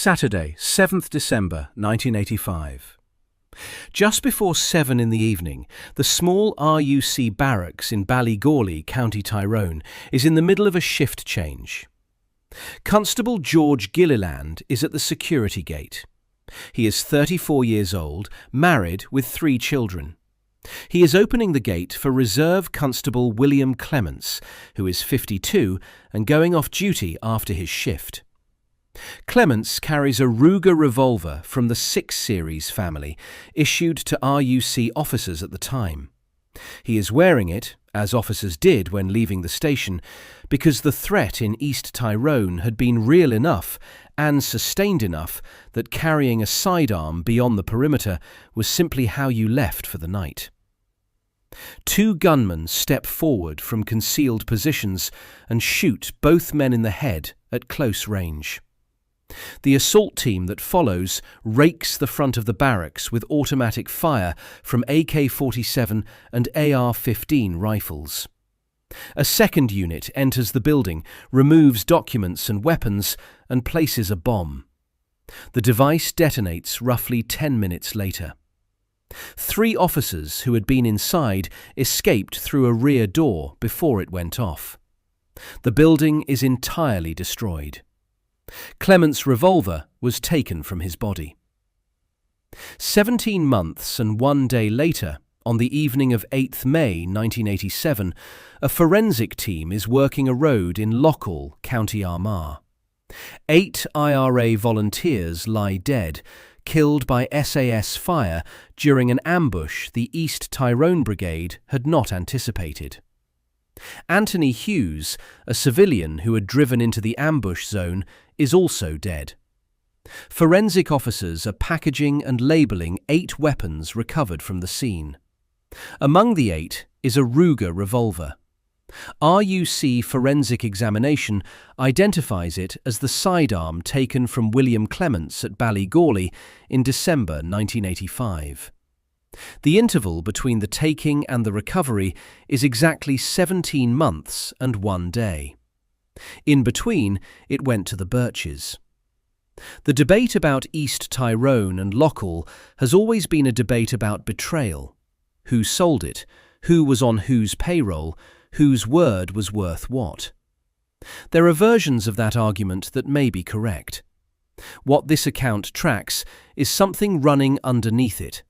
Saturday, 7th December 1985. Just before 7 in the evening, the small RUC barracks in Ballygawley, County Tyrone, is in the middle of a shift change. Constable George Gilliland is at the security gate. He is 34 years old, married with 3 children. He is opening the gate for Reserve Constable William Clements, who is 52 and going off duty after his shift. Clements carries a Ruger revolver from the 6 Series family, issued to RUC officers at the time. He is wearing it, as officers did when leaving the station, because the threat in East Tyrone had been real enough and sustained enough that carrying a sidearm beyond the perimeter was simply how you left for the night. 2 gunmen step forward from concealed positions and shoot both men in the head at close range. The assault team that follows rakes the front of the barracks with automatic fire from AK-47 and AR-15 rifles. A second unit enters the building, removes documents and weapons, and places a bomb. The device detonates roughly 10 minutes later. 3 officers who had been inside escaped through a rear door before it went off. The building is entirely destroyed. Clements' revolver was taken from his body. 17 months and 1 day later, on the evening of 8th May 1987, a forensic team is working a road in Loughgall, County Armagh. 8 IRA volunteers lie dead, killed by SAS fire during an ambush the East Tyrone Brigade had not anticipated. Anthony Hughes, a civilian who had driven into the ambush zone, is also dead. Forensic officers are packaging and labelling 8 weapons recovered from the scene. Among the 8 is a Ruger revolver. RUC forensic examination identifies it as the sidearm taken from William Clements at Ballygawley in December 1985. The interval between the taking and the recovery is exactly 17 months and 1 day. In between, it went to the Birches. The debate about East Tyrone and Loughgall has always been a debate about betrayal. Who sold it? Who was on whose payroll? Whose word was worth what? There are versions of that argument that may be correct. What this account tracks is something running underneath it.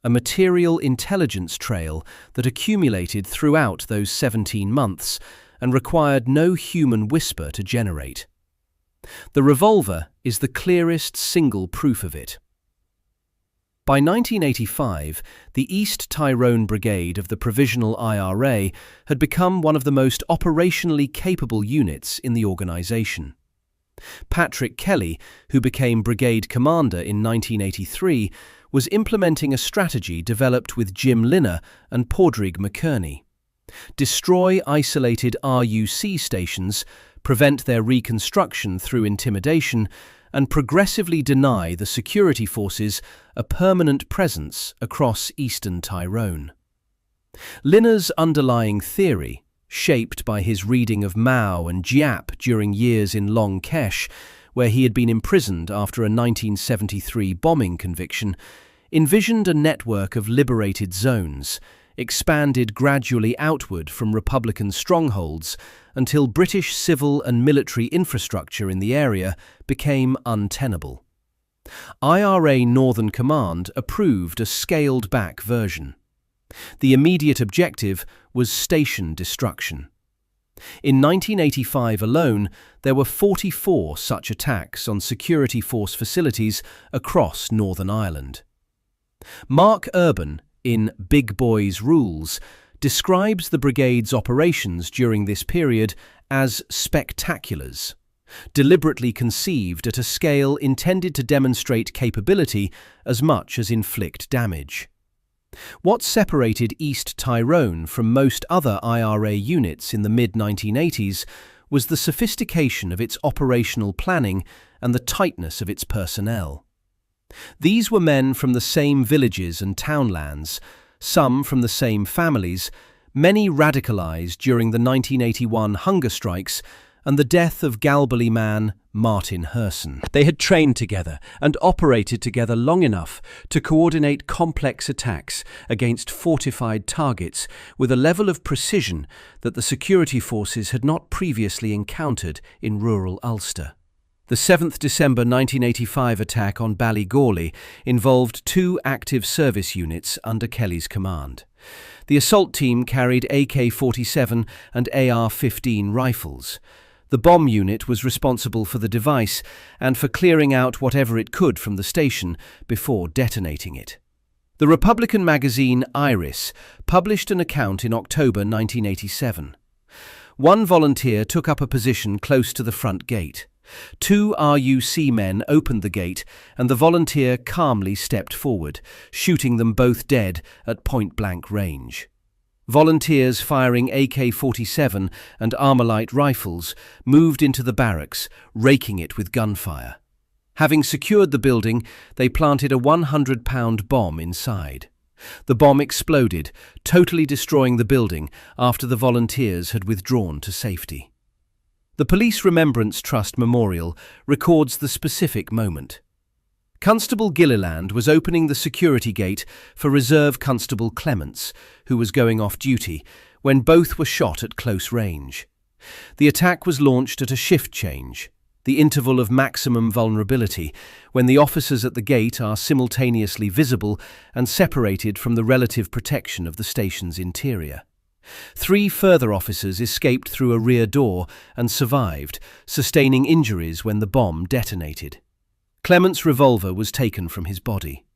A material intelligence trail that accumulated throughout those 17 months and required no human whisper to generate. The revolver is the clearest single proof of it. By 1985, the East Tyrone Brigade of the Provisional IRA had become one of the most operationally capable units in the organisation. Patrick Kelly, who became brigade commander in 1983, was implementing a strategy developed with Jim Linner and Padraig McKerney. Destroy isolated RUC stations, prevent their reconstruction through intimidation, and progressively deny the security forces a permanent presence across eastern Tyrone. Linner's underlying theory, shaped by his reading of Mao and Giap during years in Long Kesh, where he had been imprisoned after a 1973 bombing conviction, envisioned a network of liberated zones, expanded gradually outward from Republican strongholds until British civil and military infrastructure in the area became untenable. IRA Northern Command approved a scaled-back version. The immediate objective was station destruction. In 1985 alone, there were 44 such attacks on security force facilities across Northern Ireland. Mark Urban, in Big Boys Rules, describes the brigade's operations during this period as spectaculars, deliberately conceived at a scale intended to demonstrate capability as much as inflict damage. What separated East Tyrone from most other IRA units in the mid-1980s was the sophistication of its operational planning and the tightness of its personnel. These were men from the same villages and townlands, some from the same families, many radicalised during the 1981 hunger strikes, and the death of Galbally man Martin Herson. They had trained together and operated together long enough to coordinate complex attacks against fortified targets with a level of precision that the security forces had not previously encountered in rural Ulster. The 7th December 1985 attack on Ballygawley involved 2 active service units under Kelly's command. The assault team carried AK-47 and AR-15 rifles. The bomb unit was responsible for the device and for clearing out whatever it could from the station before detonating it. The Republican magazine Iris published an account in October 1987. One volunteer took up a position close to the front gate. 2 RUC men opened the gate and the volunteer calmly stepped forward, shooting them both dead at point-blank range. Volunteers firing AK-47 and Armalite rifles moved into the barracks, raking it with gunfire. Having secured the building, they planted a 100-pound bomb inside. The bomb exploded, totally destroying the building after the volunteers had withdrawn to safety. The Police Remembrance Trust Memorial records the specific moment. Constable Gilliland was opening the security gate for Reserve Constable Clements, who was going off duty, when both were shot at close range. The attack was launched at a shift change, the interval of maximum vulnerability, when the officers at the gate are simultaneously visible and separated from the relative protection of the station's interior. 3 further officers escaped through a rear door and survived, sustaining injuries when the bomb detonated. Clements' revolver was taken from his body.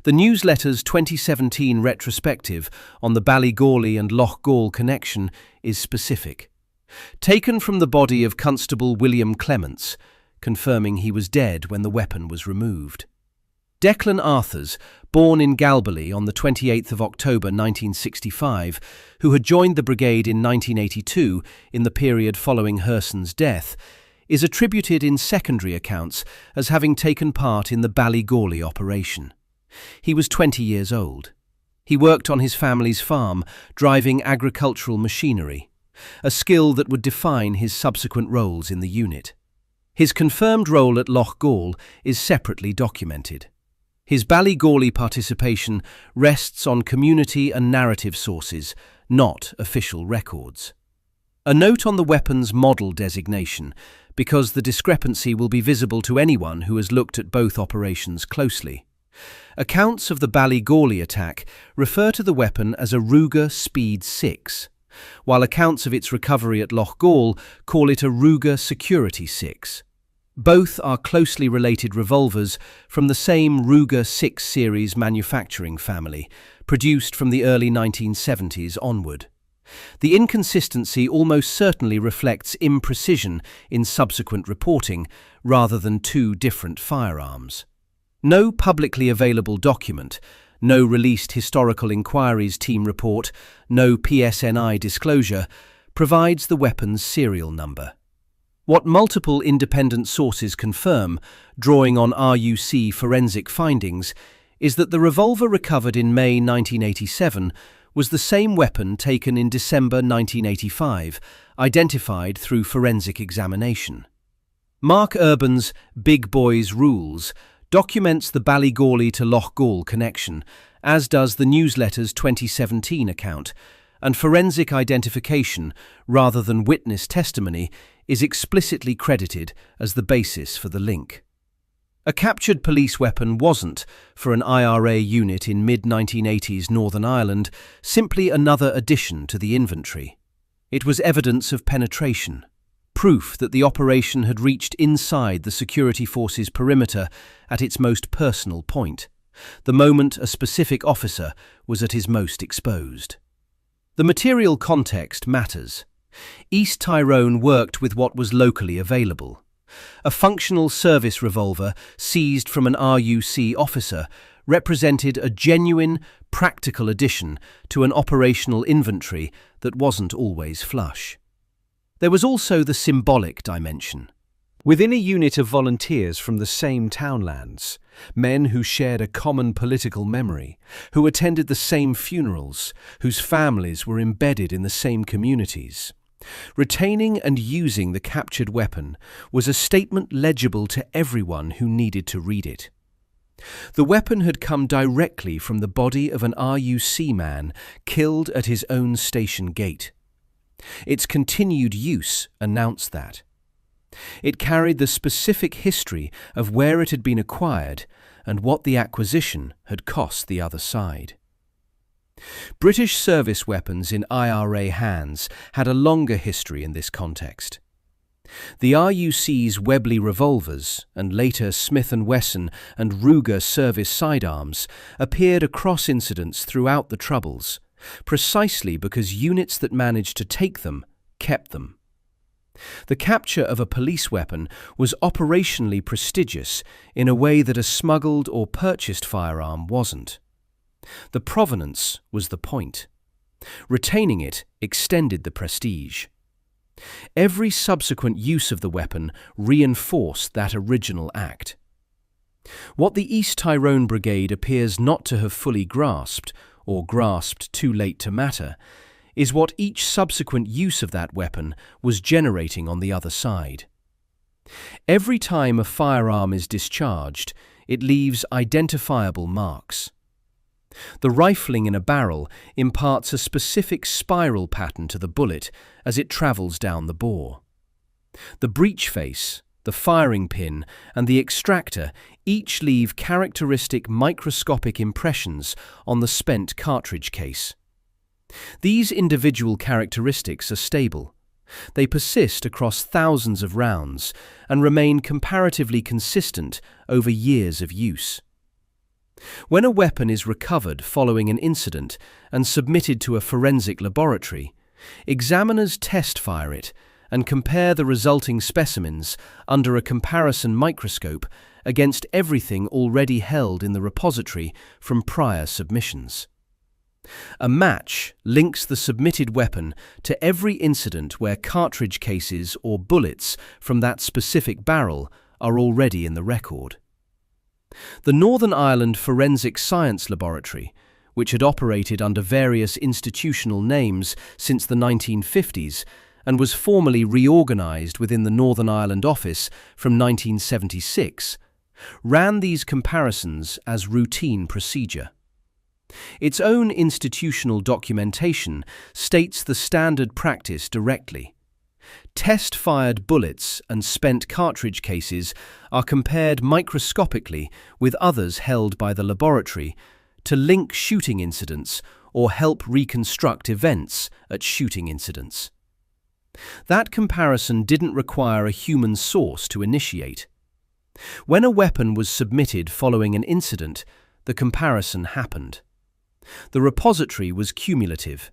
The newsletter's 2017 retrospective on the Ballygawley and Loughgall connection is specific. Taken from the body of Constable William Clements, confirming he was dead when the weapon was removed. Declan Arthurs, born in Galbally on the 28th of October 1965, who had joined the brigade in 1982 in the period following Herson's death, is attributed in secondary accounts as having taken part in the Ballygawley operation. He was 20 years old. He worked on his family's farm, driving agricultural machinery, a skill that would define his subsequent roles in the unit. His confirmed role at Loughgall is separately documented. His Ballygawley participation rests on community and narrative sources, not official records. A note on the weapon's model designation, because the discrepancy will be visible to anyone who has looked at both operations closely. Accounts of the Ballygawley attack refer to the weapon as a Ruger Speed 6, while accounts of its recovery at Loughgall call it a Ruger Security 6. Both are closely related revolvers from the same Ruger 6 series manufacturing family, produced from the early 1970s onward. The inconsistency almost certainly reflects imprecision in subsequent reporting rather than 2 different firearms. No publicly available document, no released historical inquiries team report, no PSNI disclosure provides the weapon's serial number. What multiple independent sources confirm, drawing on RUC forensic findings, is that the revolver recovered in May 1987 was the same weapon taken in December 1985, identified through forensic examination. Mark Urban's Big Boys Rules documents the Ballygawley to Loughgall connection, as does the newsletter's 2017 account, and forensic identification, rather than witness testimony, is explicitly credited as the basis for the link. A captured police weapon wasn't, for an IRA unit in mid-1980s Northern Ireland, simply another addition to the inventory. It was evidence of penetration, proof that the operation had reached inside the security force's perimeter at its most personal point, the moment a specific officer was at his most exposed. The material context matters. East Tyrone worked with what was locally available. A functional service revolver seized from an RUC officer represented a genuine, practical addition to an operational inventory that wasn't always flush. There was also the symbolic dimension. Within a unit of volunteers from the same townlands, men who shared a common political memory, who attended the same funerals, whose families were embedded in the same communities, Retaining and using the captured weapon was a statement legible to everyone who needed to read it. The weapon had come directly from the body of an RUC man killed at his own station gate. Its continued use announced that. It carried the specific history of where it had been acquired and what the acquisition had cost the other side. British service weapons in IRA hands had a longer history in this context. The RUC's Webley revolvers and later Smith & Wesson and Ruger service sidearms appeared across incidents throughout the Troubles, precisely because units that managed to take them kept them. The capture of a police weapon was operationally prestigious in a way that a smuggled or purchased firearm wasn't. The provenance was the point. Retaining it extended the prestige. Every subsequent use of the weapon reinforced that original act. What the East Tyrone Brigade appears not to have fully grasped, or grasped too late to matter, is what each subsequent use of that weapon was generating on the other side. Every time a firearm is discharged, it leaves identifiable marks. The rifling in a barrel imparts a specific spiral pattern to the bullet as it travels down the bore. The breech face, the firing pin, and the extractor each leave characteristic microscopic impressions on the spent cartridge case. These individual characteristics are stable. They persist across thousands of rounds and remain comparatively consistent over years of use. When a weapon is recovered following an incident and submitted to a forensic laboratory, examiners test-fire it and compare the resulting specimens under a comparison microscope against everything already held in the repository from prior submissions. A match links the submitted weapon to every incident where cartridge cases or bullets from that specific barrel are already in the record. The Northern Ireland Forensic Science Laboratory, which had operated under various institutional names since the 1950s and was formally reorganised within the Northern Ireland office from 1976, ran these comparisons as routine procedure. Its own institutional documentation states the standard practice directly. Test-fired bullets and spent cartridge cases are compared microscopically with others held by the laboratory to link shooting incidents or help reconstruct events at shooting incidents. That comparison didn't require a human source to initiate. When a weapon was submitted following an incident, the comparison happened. The repository was cumulative.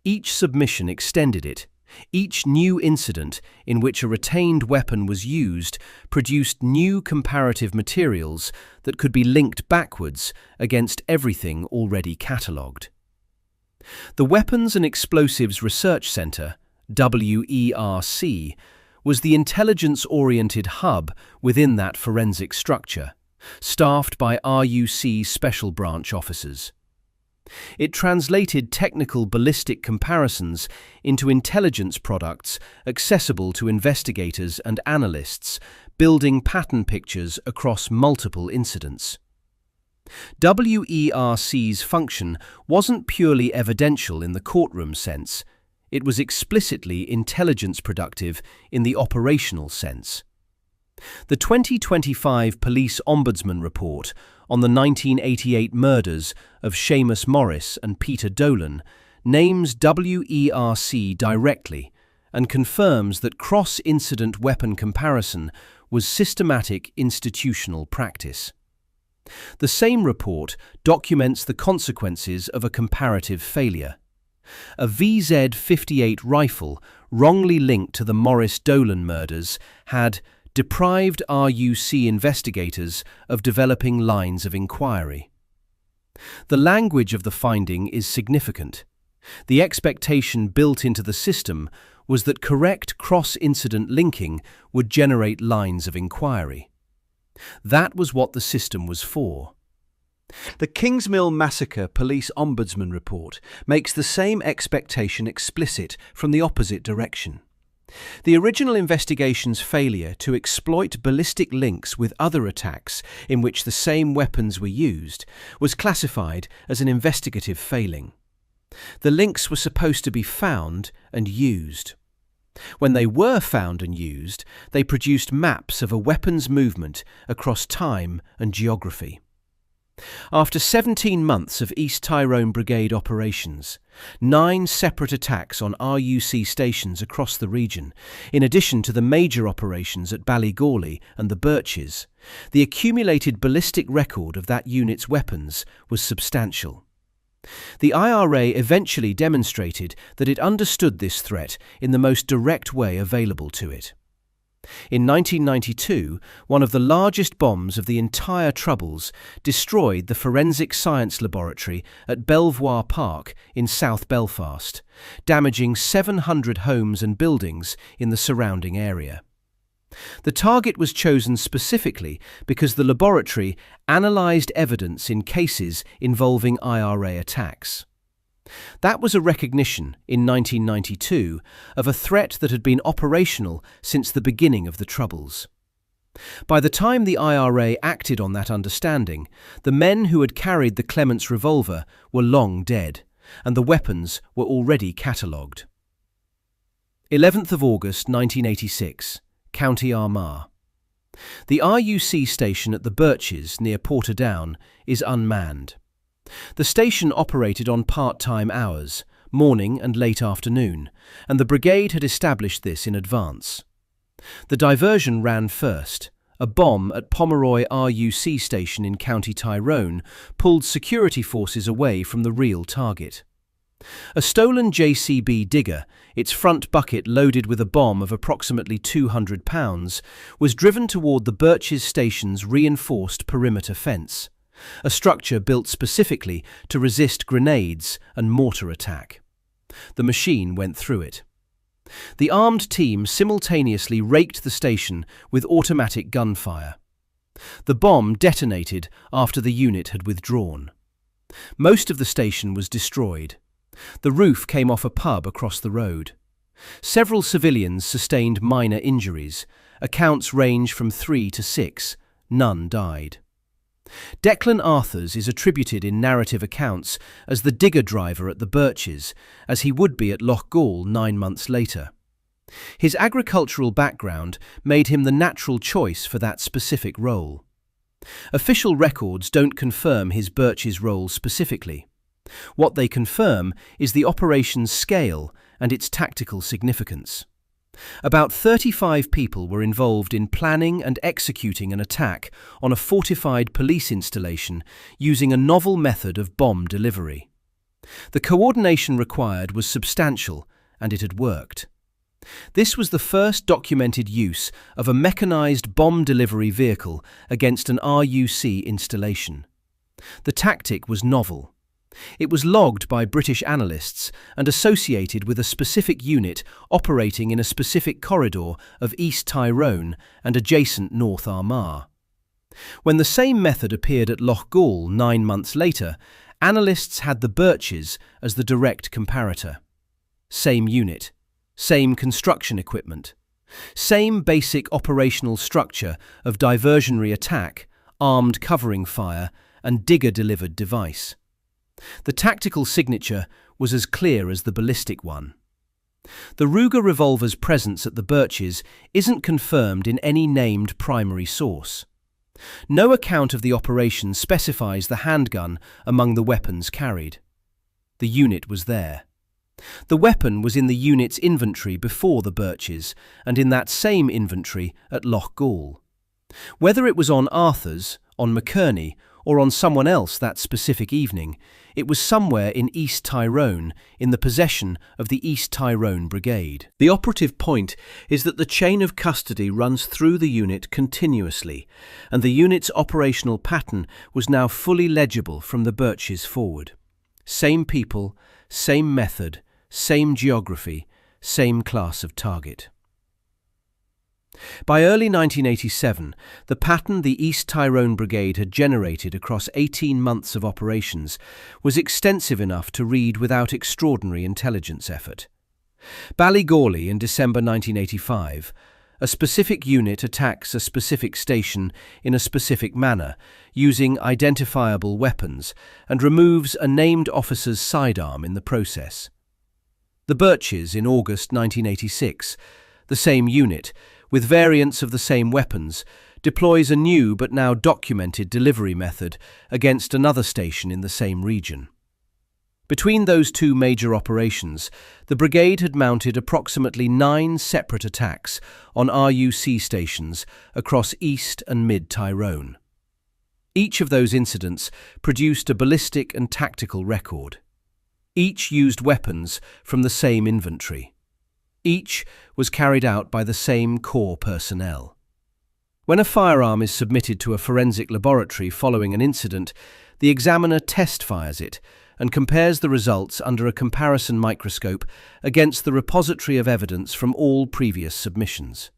Each submission extended it. Each new incident in which a retained weapon was used produced new comparative materials that could be linked backwards against everything already catalogued. The Weapons and Explosives Research Centre, WERC, was the intelligence-oriented hub within that forensic structure, staffed by RUC Special Branch officers. It translated technical ballistic comparisons into intelligence products accessible to investigators and analysts, building pattern pictures across multiple incidents. WERC's function wasn't purely evidential in the courtroom sense, it was explicitly intelligence productive in the operational sense. The 2025 Police Ombudsman Report on the 1988 murders of Seamus Morris and Peter Dolan names WERC directly and confirms that cross-incident weapon comparison was systematic institutional practice. The same report documents the consequences of a comparative failure. A VZ-58 rifle wrongly linked to the Morris-Dolan murders had deprived RUC investigators of developing lines of inquiry. The language of the finding is significant. The expectation built into the system was that correct cross-incident linking would generate lines of inquiry. That was what the system was for. The Kingsmill Massacre Police Ombudsman report makes the same expectation explicit from the opposite direction. The original investigation's failure to exploit ballistic links with other attacks in which the same weapons were used was classified as an investigative failing. The links were supposed to be found and used. When they were found and used, they produced maps of a weapon's movement across time and geography. After 17 months of East Tyrone Brigade operations, 9 separate attacks on RUC stations across the region, in addition to the major operations at Ballygawley and the Birches, the accumulated ballistic record of that unit's weapons was substantial. The IRA eventually demonstrated that it understood this threat in the most direct way available to it. In 1992, one of the largest bombs of the entire Troubles destroyed the Forensic Science Laboratory at Belvoir Park in South Belfast, damaging 700 homes and buildings in the surrounding area. The target was chosen specifically because the laboratory analysed evidence in cases involving IRA attacks. That was a recognition, in 1992, of a threat that had been operational since the beginning of the Troubles. By the time the IRA acted on that understanding, the men who had carried the Clements revolver were long dead, and the weapons were already catalogued. 11th of August 1986, County Armagh. The RUC station at the Birches near Portadown is unmanned. The station operated on part-time hours, morning and late afternoon, and the brigade had established this in advance. The diversion ran first. A bomb at Pomeroy RUC station in County Tyrone pulled security forces away from the real target. A stolen JCB digger, its front bucket loaded with a bomb of approximately 200 pounds, was driven toward the Birches station's reinforced perimeter fence, a structure built specifically to resist grenades and mortar attack. The machine went through it. The armed team simultaneously raked the station with automatic gunfire. The bomb detonated after the unit had withdrawn. Most of the station was destroyed. The roof came off a pub across the road. Several civilians sustained minor injuries. Accounts range from 3 to 6. None died. Declan Arthurs is attributed in narrative accounts as the digger driver at the Birches, as he would be at Loughgall 9 months later. His agricultural background made him the natural choice for that specific role. Official records don't confirm his Birches role specifically. What they confirm is the operation's scale and its tactical significance. About 35 people were involved in planning and executing an attack on a fortified police installation using a novel method of bomb delivery. The coordination required was substantial, and it had worked. This was the first documented use of a mechanized bomb delivery vehicle against an RUC installation. The tactic was novel. It was logged by British analysts and associated with a specific unit operating in a specific corridor of East Tyrone and adjacent North Armagh. When the same method appeared at Loughgall 9 months later, analysts had the Birches as the direct comparator. Same unit, same construction equipment, same basic operational structure of diversionary attack, armed covering fire, and digger-delivered device. The tactical signature was as clear as the ballistic one. The Ruger revolver's presence at the Birches isn't confirmed in any named primary source. No account of the operation specifies the handgun among the weapons carried. The unit was there. The weapon was in the unit's inventory before the Birches, and in that same inventory at Loughgall. Whether it was on Arthur's, on McKerney, or on someone else that specific evening, it was somewhere in East Tyrone, in the possession of the East Tyrone Brigade. The operative point is that the chain of custody runs through the unit continuously, and the unit's operational pattern was now fully legible from the Birches forward. Same people, same method, same geography, same class of target. By early 1987, the pattern the East Tyrone Brigade had generated across 18 months of operations was extensive enough to read without extraordinary intelligence effort. Ballygawley in December 1985, a specific unit attacks a specific station in a specific manner, using identifiable weapons, and removes a named officer's sidearm in the process. The Birches in August 1986, the same unit, with variants of the same weapons, deploys a new but now documented delivery method against another station in the same region. Between those two major operations, the brigade had mounted approximately 9 separate attacks on RUC stations across East and Mid Tyrone. Each of those incidents produced a ballistic and tactical record. Each used weapons from the same inventory. Each was carried out by the same core personnel. When a firearm is submitted to a forensic laboratory following an incident, the examiner test fires it and compares the results under a comparison microscope against the repository of evidence from all previous submissions.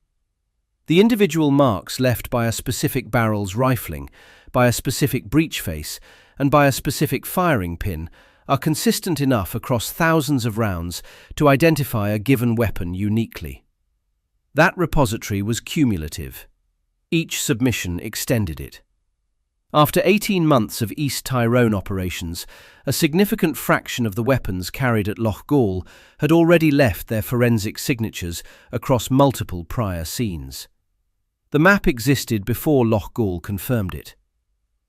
The individual marks left by a specific barrel's rifling, by a specific breech face, and by a specific firing pin are consistent enough across thousands of rounds to identify a given weapon uniquely. That repository was cumulative. Each submission extended it. After 18 months of East Tyrone operations, a significant fraction of the weapons carried at Loughgall had already left their forensic signatures across multiple prior scenes. The map existed before Loughgall confirmed it.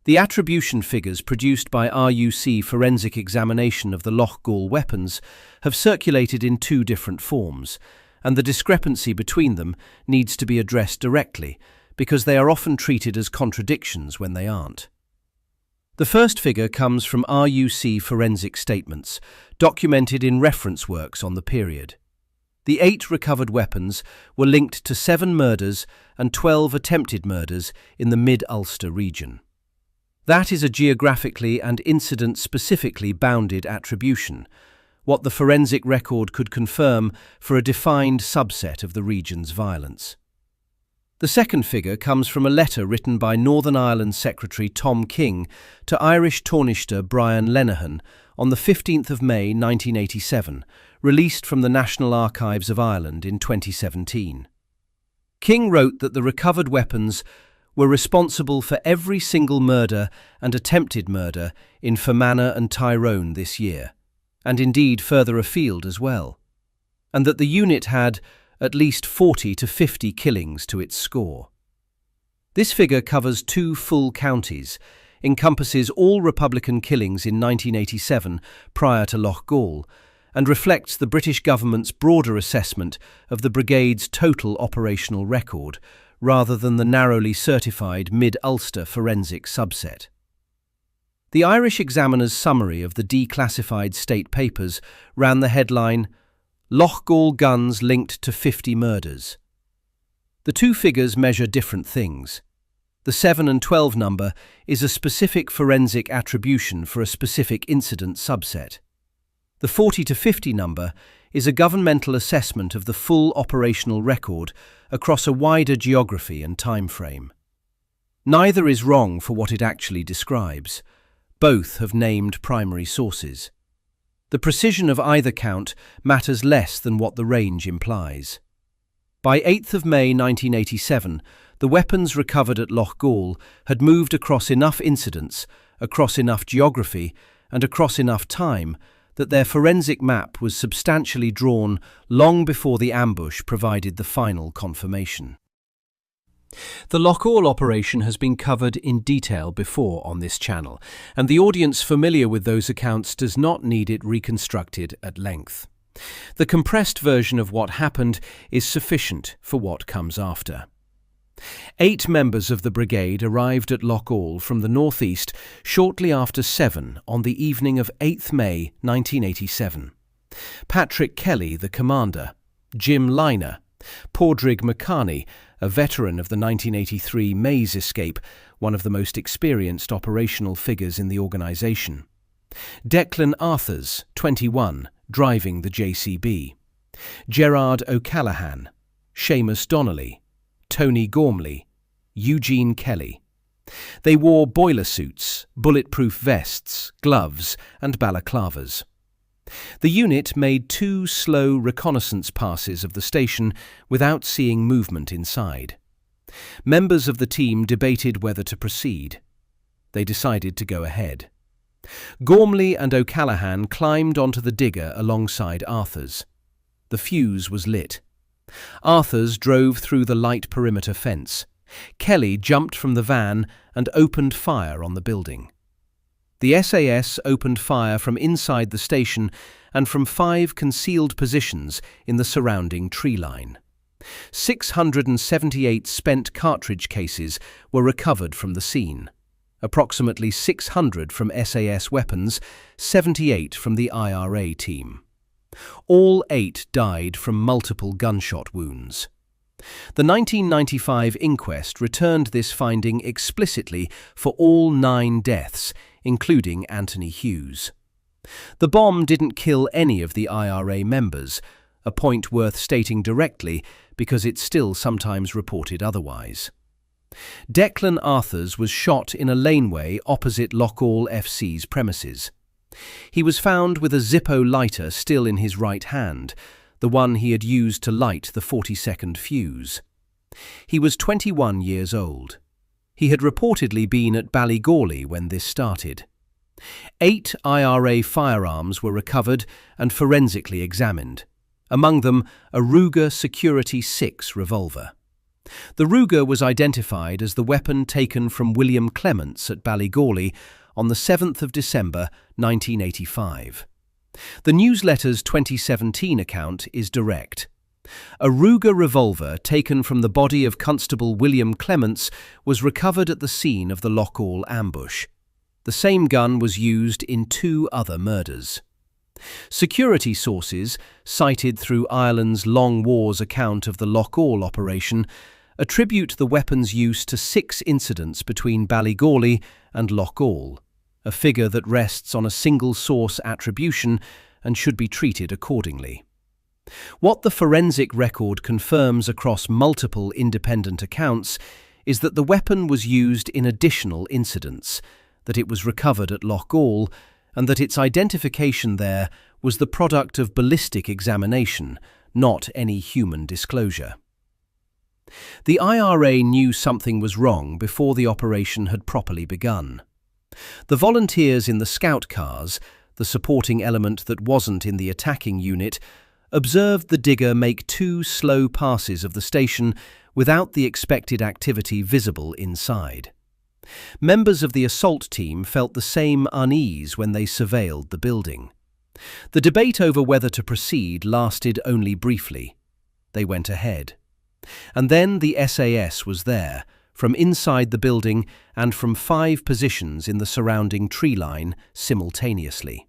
The attribution figures produced by RUC forensic examination of the Loughgall weapons have circulated in 2 different forms, and the discrepancy between them needs to be addressed directly, because they are often treated as contradictions when they aren't. The first figure comes from RUC forensic statements, documented in reference works on the period. The 8 recovered weapons were linked to 7 murders and 12 attempted murders in the Mid-Ulster region. That is a geographically and incident-specifically bounded attribution, what the forensic record could confirm for a defined subset of the region's violence. The second figure comes from a letter written by Northern Ireland Secretary Tom King to Irish Taoiseach Brian Lenihan on the 15th of May 1987, released from the National Archives of Ireland in 2017. King wrote that the recovered weapons were responsible for every single murder and attempted murder in Fermanagh and Tyrone this year, and indeed further afield as well, and that the unit had at least 40 to 50 killings to its score. This figure covers 2 full counties, encompasses all Republican killings in 1987 prior to Loughgall, and reflects the British government's broader assessment of the brigade's total operational record, rather than the narrowly certified Mid-Ulster forensic subset. The Irish Examiner's summary of the declassified state papers ran the headline, "Loughgall guns linked to 50 murders." The 2 figures measure different things. The 7 and 12 number is a specific forensic attribution for a specific incident subset. The 40 to 50 number is a governmental assessment of the full operational record across a wider geography and time frame. Neither is wrong for what it actually describes. Both have named primary sources. The precision of either count matters less than what the range implies. By 8th of May 1987, the weapons recovered at Loughgall had moved across enough incidents, across enough geography, and across enough time that their forensic map was substantially drawn long before the ambush provided the final confirmation. The Loughgall operation has been covered in detail before on this channel, and the audience familiar with those accounts does not need it reconstructed at length. The compressed version of what happened is sufficient for what comes after. 8 members of the brigade arrived at Loughgall from the northeast shortly after 7 on the evening of 8th May 1987. Patrick Kelly, the commander, Jim Liner, Padraig McCarney, a veteran of the 1983 Maze escape, one of the most experienced operational figures in the organisation, Declan Arthurs, 21, driving the JCB, Gerard O'Callaghan, Seamus Donnelly, Tony Gormley, Eugene Kelly. They wore boiler suits, bulletproof vests, gloves, and balaclavas. The unit made 2 slow reconnaissance passes of the station without seeing movement inside. Members of the team debated whether to proceed. They decided to go ahead. Gormley and O'Callaghan climbed onto the digger alongside Arthur's. The fuse was lit. Arthur's drove through the light perimeter fence. Kelly jumped from the van and opened fire on the building. The SAS opened fire from inside the station and from 5 concealed positions in the surrounding tree line. 678 spent cartridge cases were recovered from the scene. Approximately 600 from SAS weapons, 78 from the IRA team. All 8 died from multiple gunshot wounds. The 1995 inquest returned this finding explicitly for all 9 deaths, including Anthony Hughes. The bomb didn't kill any of the IRA members, a point worth stating directly because it's still sometimes reported otherwise. Declan Arthurs was shot in a laneway opposite Loughgall FC's premises. He was found with a Zippo lighter still in his right hand, the one he had used to light the 40-second fuse. He was 21 years old. He had reportedly been at Ballygawley when this started. 8 IRA firearms were recovered and forensically examined, among them a Ruger Security 6 revolver. The Ruger was identified as the weapon taken from William Clements at Ballygawley on the 7th of December 1985. The newsletter's 2017 account is direct. A Ruger revolver taken from the body of Constable William Clements was recovered at the scene of the Loughgall ambush. The same gun was used in 2 other murders. Security sources, cited through Ireland's Long War's account of the Loughgall operation, attribute the weapon's use to 6 incidents between Ballygawley and Loughgall, a figure that rests on a single source attribution and should be treated accordingly. What the forensic record confirms across multiple independent accounts is that the weapon was used in additional incidents, that it was recovered at Loughgall, and that its identification there was the product of ballistic examination, not any human disclosure. The IRA knew something was wrong before the operation had properly begun. The volunteers in the scout cars, the supporting element that wasn't in the attacking unit, observed the digger make 2 slow passes of the station without the expected activity visible inside. Members of the assault team felt the same unease when they surveilled the building. The debate over whether to proceed lasted only briefly. They went ahead. And then the SAS was there, from inside the building and from 5 positions in the surrounding tree line simultaneously.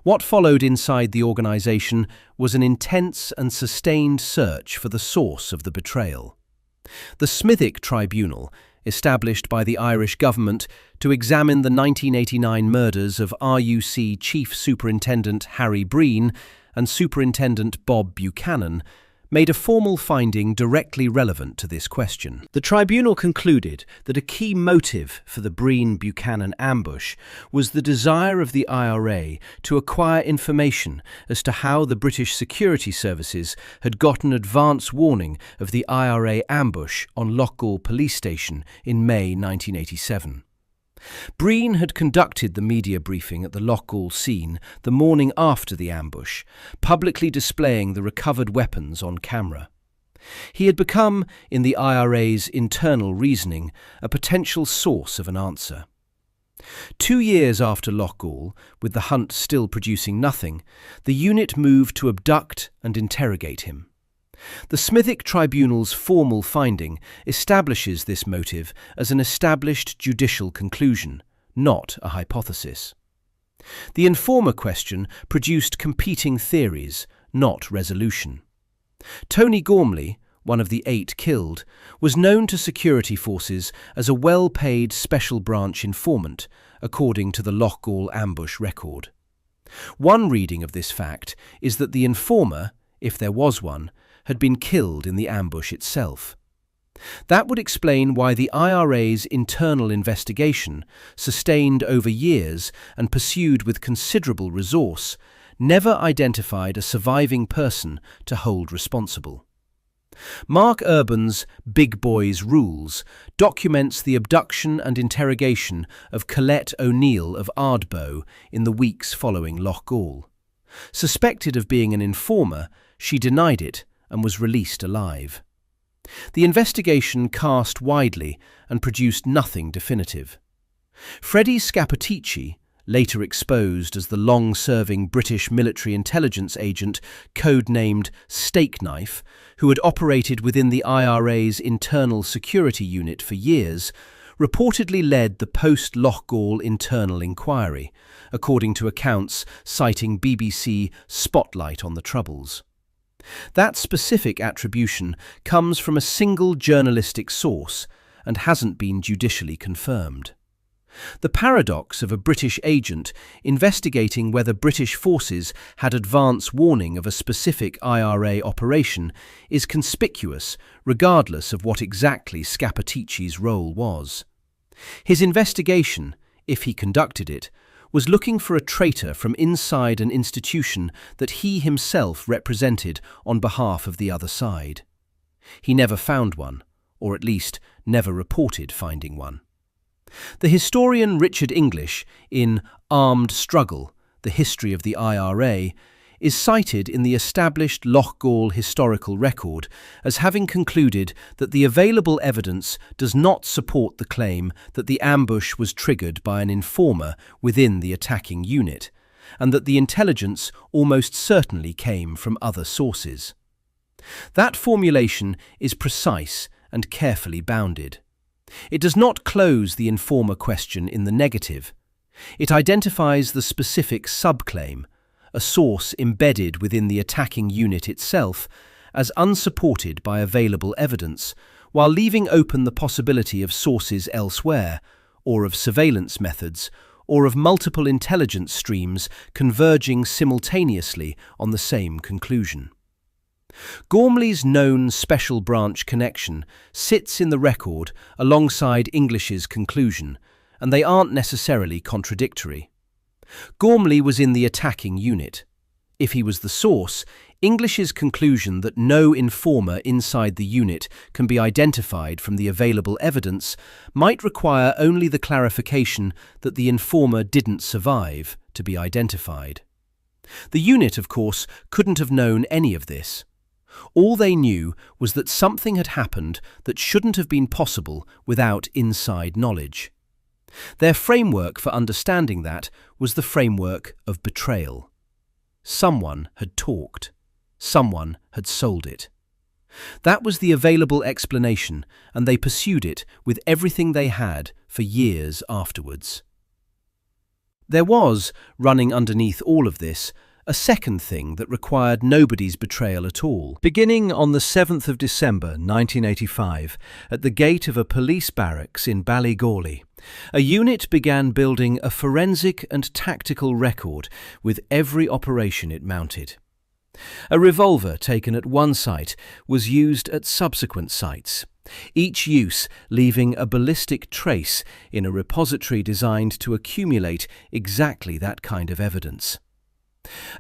What followed inside the organisation was an intense and sustained search for the source of the betrayal. The Smithick Tribunal, established by the Irish government to examine the 1989 murders of RUC Chief Superintendent Harry Breen and Superintendent Bob Buchanan, made a formal finding directly relevant to this question. The tribunal concluded that a key motive for the Breen-Buchanan ambush was the desire of the IRA to acquire information as to how the British security services had gotten advance warning of the IRA ambush on Loughgall police station in May 1987. Breen had conducted the media briefing at the Loughgall scene the morning after the ambush, publicly displaying the recovered weapons on camera. He had become, in the IRA's internal reasoning, a potential source of an answer. 2 years after Loughgall, with the hunt still producing nothing, the unit moved to abduct and interrogate him. The Smithick Tribunal's formal finding establishes this motive as an established judicial conclusion, not a hypothesis. The informer question produced competing theories, not resolution. Tony Gormley, one of the 8 killed, was known to security forces as a well-paid special branch informant, according to the Loughgall ambush record. One reading of this fact is that the informer, if there was one, had been killed in the ambush itself. That would explain why the IRA's internal investigation, sustained over years and pursued with considerable resource, never identified a surviving person to hold responsible. Mark Urban's Big Boys Rules documents the abduction and interrogation of Colette O'Neill of Ardbow in the weeks following Loughgall. Suspected of being an informer, she denied it and was released alive. The investigation cast widely and produced nothing definitive. Freddie Scappaticci, later exposed as the long-serving British military intelligence agent codenamed Steakknife, who had operated within the IRA's internal security unit for years, reportedly led the post-Loughgall internal inquiry, according to accounts citing BBC Spotlight on the Troubles. That specific attribution comes from a single journalistic source and hasn't been judicially confirmed. The paradox of a British agent investigating whether British forces had advance warning of a specific IRA operation is conspicuous regardless of what exactly Scappaticci's role was. His investigation, if he conducted it, was looking for a traitor from inside an institution that he himself represented on behalf of the other side. He never found one, or at least never reported finding one. The historian Richard English, in Armed Struggle, The History of the IRA, is cited in the established Loughgall historical record as having concluded that the available evidence does not support the claim that the ambush was triggered by an informer within the attacking unit, and that the intelligence almost certainly came from other sources. That formulation is precise and carefully bounded. It does not close the informer question in the negative. It identifies the specific subclaim, a source embedded within the attacking unit itself, as unsupported by available evidence, while leaving open the possibility of sources elsewhere, or of surveillance methods, or of multiple intelligence streams converging simultaneously on the same conclusion. Gormley's known special branch connection sits in the record alongside English's conclusion, and they aren't necessarily contradictory. Gormley was in the attacking unit. If he was the source, English's conclusion that no informer inside the unit can be identified from the available evidence might require only the clarification that the informer didn't survive to be identified. The unit, of course, couldn't have known any of this. All they knew was that something had happened that shouldn't have been possible without inside knowledge. Their framework for understanding that was the framework of betrayal. Someone had talked. Someone had sold it. That was the available explanation, and they pursued it with everything they had for years afterwards. There was, running underneath all of this, a second thing that required nobody's betrayal at all. Beginning on the 7th of December 1985, at the gate of a police barracks in Ballygawley, a unit began building a forensic and tactical record with every operation it mounted. A revolver taken at one site was used at subsequent sites, each use leaving a ballistic trace in a repository designed to accumulate exactly that kind of evidence.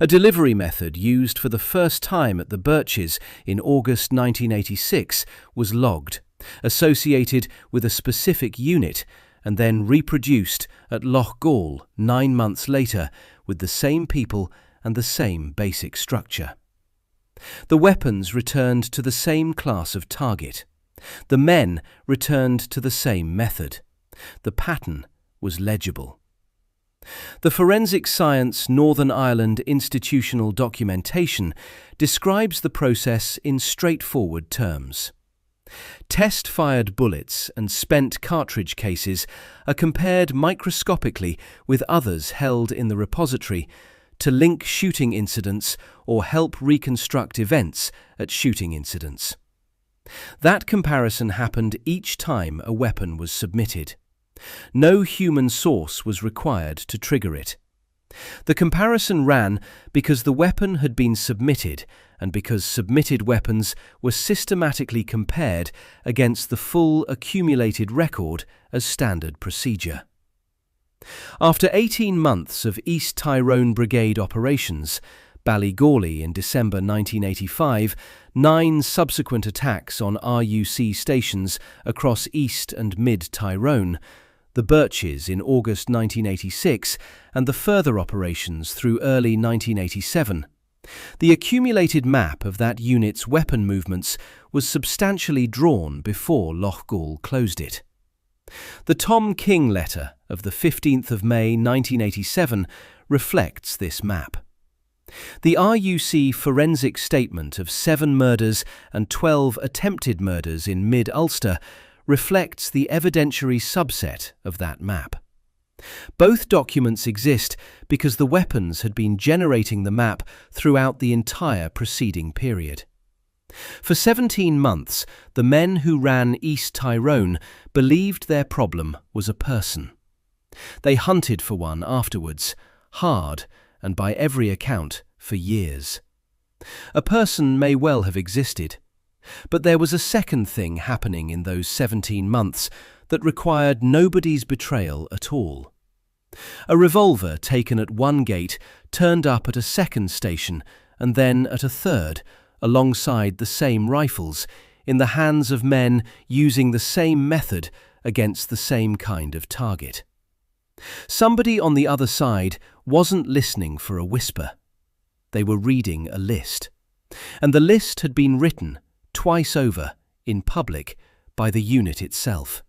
A delivery method used for the first time at the Birches in August 1986 was logged, associated with a specific unit, and then reproduced at Loughgall 9 months later with the same people and the same basic structure. The weapons returned to the same class of target. The men returned to the same method. The pattern was legible. The Forensic Science Northern Ireland institutional documentation describes the process in straightforward terms. Test-fired bullets and spent cartridge cases are compared microscopically with others held in the repository to link shooting incidents or help reconstruct events at shooting incidents. That comparison happened each time a weapon was submitted. No human source was required to trigger it. The comparison ran because the weapon had been submitted and because submitted weapons were systematically compared against the full accumulated record as standard procedure. After 18 months of East Tyrone Brigade operations, Ballygawley in December 1985, 9 subsequent attacks on RUC stations across East and Mid-Tyrone, the Birches in August 1986, and the further operations through early 1987. The accumulated map of that unit's weapon movements was substantially drawn before Loughgall closed it. The Tom King letter of the 15th of May 1987 reflects this map. The RUC forensic statement of 7 murders and 12 attempted murders in Mid-Ulster reflects the evidentiary subset of that map. Both documents exist because the weapons had been generating the map throughout the entire preceding period. For 17 months, the men who ran East Tyrone believed their problem was a person. They hunted for one afterwards, hard, and by every account, for years. A person may well have existed, but there was a second thing happening in those 17 months that required nobody's betrayal at all. A revolver taken at one gate turned up at a second station and then at a third, alongside the same rifles, in the hands of men using the same method against the same kind of target. Somebody on the other side wasn't listening for a whisper. They were reading a list. And the list had been written, twice over, in public, by the unit itself.